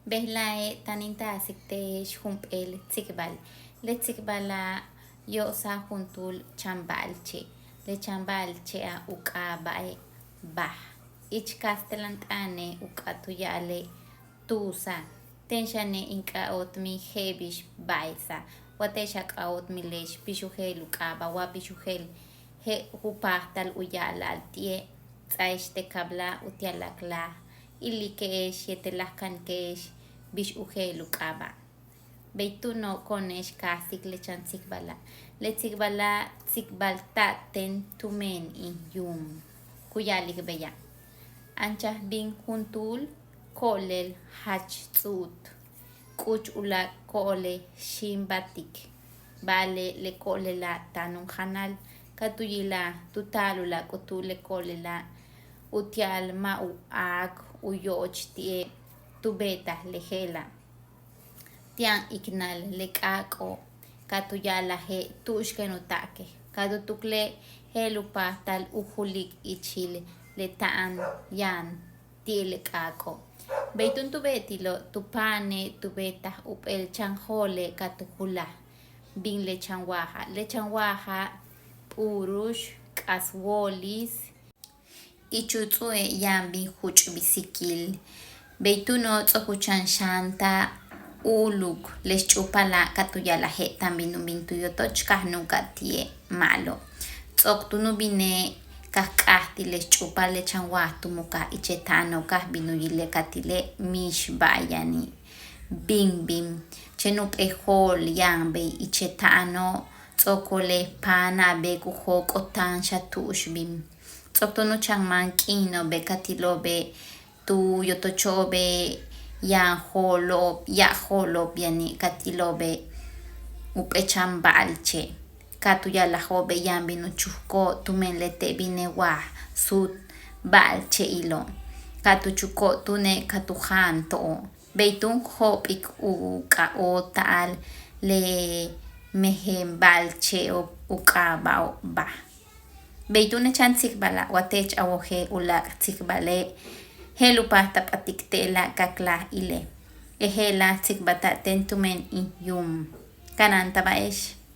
Behlae taninta sikte shump'el tzikb'al. Le tzikb'ala yo'sa juntuul chambalche. Le chambalche a uk'ab'e b'aj. Ich kastelan t'ane uk'atuya'le tusa. Tenxane ink'a'ot mi je' b'ix b'aysa. Wa texak'a'ot mi lex b'ix ujel uk'aba' wa b'ix ujel je' jupaj tal uya'lal ti'e tz'aix tekab'la utyalak laj ili ke'ex yetelaj kaan ke'ex b'ix ujel uk'aba'. B'ey tunoo' konex kasik le chan tzikb'ala'. Le tzikb'ala' tzikb'al ta'ten tumeen inyum kuya'lik b'aya'. Anchaj b'in juntuul ko'lel jach tz'uut k'uch ulaak' ko'lej xinb'atik b'ale' le ko'lelaa' tanum janal katuyila' tutal ula' k'utuul le ko'lelaa' utya'al ma' u'ak uyo'och ti'e tub'eetaj leje'la' ti'an iknal le k'aak'oo' katuya'laje' tu'ux ken uta'kej katutukle' je'el upaj tal ujulik ichil le ta'an yan ti'e le k'aak'oo'. B'eytun tub'e'tilo' tupane tub'eetaj ub'el chan jo'ole' katujulaj b'in lechan waja'. Lechan waja' p'urux, k'aswolis y chutz'ue' yan b'in juch' b'isikil. B'ey tunoo' tz'ooj xanta uluk lex ch'upala' katuya'laje' tamb'inum b'in tuyotoch kajnuk'a ti'e ma'lo'. Tz'ooj tunub'ine' kajk'ajti lex ch'upal lechan waj tumukaj icheta'anoo' kajb'inuyile' katile' mixb'ayani' b'in chenub'ejool yan b'ey icheta'anoo' tz'okolej pan ab'eek ujook k'otan xatu'ux b'in. Tz'ooj tunuchan man k'iinoo' b'eek katiloo' tuyotochoo' b'ee yan jo'oloob' ya' jo'oloob' yani katiloo' b'ee up'echan b'alche katuya'lajoo' b'ee yan b'in uchujk'oo' tumeen le te' b'inewaj suut b'alche ilo' katuchuk'oo' tune' katujanto'oo' b'eytun jop'ik uk'a'oo' ta'al le mejen b'alche o uk'ab'a' b'aj. B'eytun ne chan tzikb'ala' watej ch'awojej ulaak' tzikb'alej je'el upaj tap'atik te'la' kaklaj ile' e je'la tzikb'al ta'ten tumeen inyum. Kanan tab'a'ex.